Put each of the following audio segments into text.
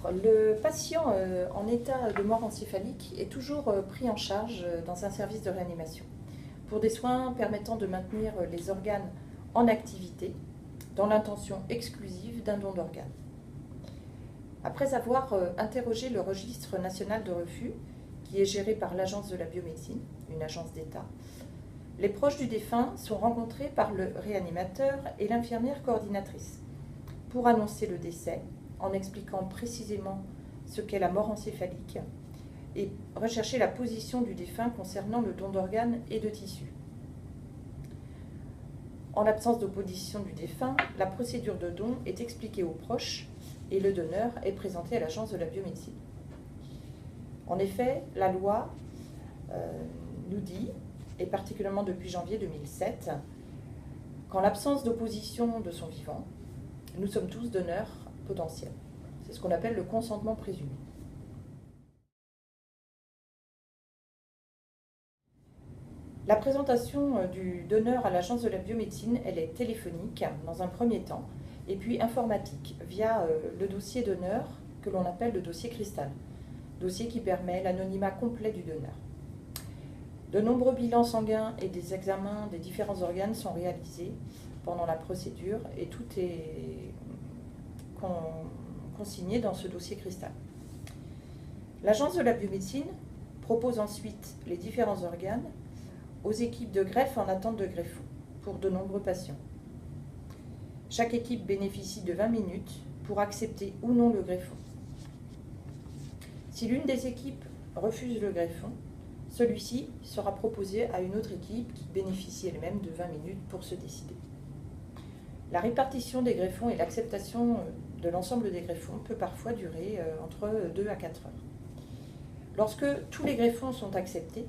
Alors, le patient en état de mort encéphalique est toujours pris en charge dans un service de réanimation pour des soins permettant de maintenir les organes en activité dans l'intention exclusive d'un don d'organes. Après avoir interrogé le registre national de refus, qui est géré par l'Agence de la biomédecine, une agence d'État, les proches du défunt sont rencontrés par le réanimateur et l'infirmière coordinatrice pour annoncer le décès, en expliquant précisément ce qu'est la mort encéphalique et rechercher la position du défunt concernant le don d'organes et de tissus. En l'absence d'opposition du défunt, la procédure de don est expliquée aux proches et le donneur est présenté à l'Agence de la biomédecine. En effet, la loi nous dit, et particulièrement depuis janvier 2007, qu'en l'absence d'opposition de son vivant, nous sommes tous donneurs potentiels. C'est ce qu'on appelle le consentement présumé. La présentation du donneur à l'Agence de la biomédecine, elle est téléphonique dans un premier temps, et puis informatique via le dossier donneur que l'on appelle le dossier cristal, dossier qui permet l'anonymat complet du donneur. De nombreux bilans sanguins et des examens des différents organes sont réalisés pendant la procédure et tout est consigné dans ce dossier cristal. L'Agence de la biomédecine propose ensuite les différents organes aux équipes de greffe en attente de greffon pour de nombreux patients. Chaque équipe bénéficie de 20 minutes pour accepter ou non le greffon. Si l'une des équipes refuse le greffon, celui-ci sera proposé à une autre équipe qui bénéficie elle-même de 20 minutes pour se décider. La répartition des greffons et l'acceptation de l'ensemble des greffons peut parfois durer entre 2 à 4 heures. Lorsque tous les greffons sont acceptés,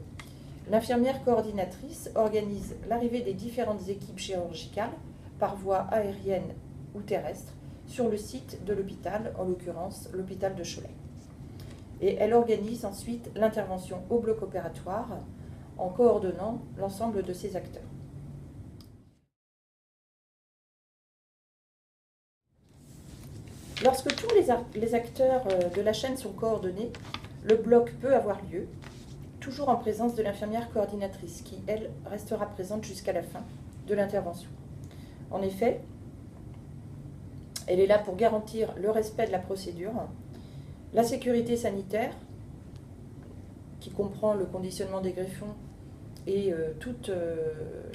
l'infirmière coordinatrice organise l'arrivée des différentes équipes chirurgicales par voie aérienne ou terrestre sur le site de l'hôpital, en l'occurrence l'hôpital de Cholet. Et elle organise ensuite l'intervention au bloc opératoire en coordonnant l'ensemble de ses acteurs. Lorsque tous les acteurs de la chaîne sont coordonnés, le bloc peut avoir lieu, toujours en présence de l'infirmière coordinatrice qui, elle, restera présente jusqu'à la fin de l'intervention. En effet, elle est là pour garantir le respect de la procédure, la sécurité sanitaire, qui comprend le conditionnement des greffons et toute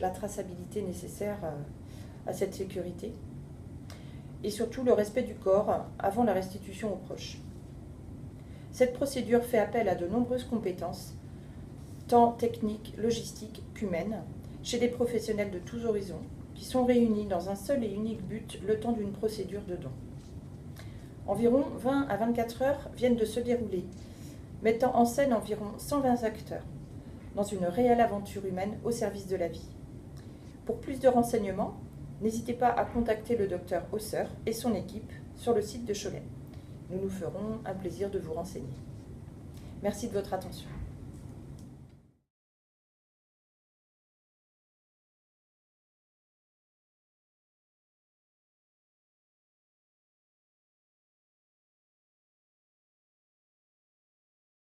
la traçabilité nécessaire à cette sécurité, et surtout le respect du corps avant la restitution aux proches. Cette procédure fait appel à de nombreuses compétences, tant techniques, logistiques qu'humaines, chez des professionnels de tous horizons, qui sont réunis dans un seul et unique but, le temps d'une procédure de don. Environ 20 à 24 heures viennent de se dérouler, mettant en scène environ 120 acteurs, dans une réelle aventure humaine au service de la vie. Pour plus de renseignements, n'hésitez pas à contacter le docteur Hausseur et son équipe sur le site de Cholet. Nous nous ferons un plaisir de vous renseigner. Merci de votre attention.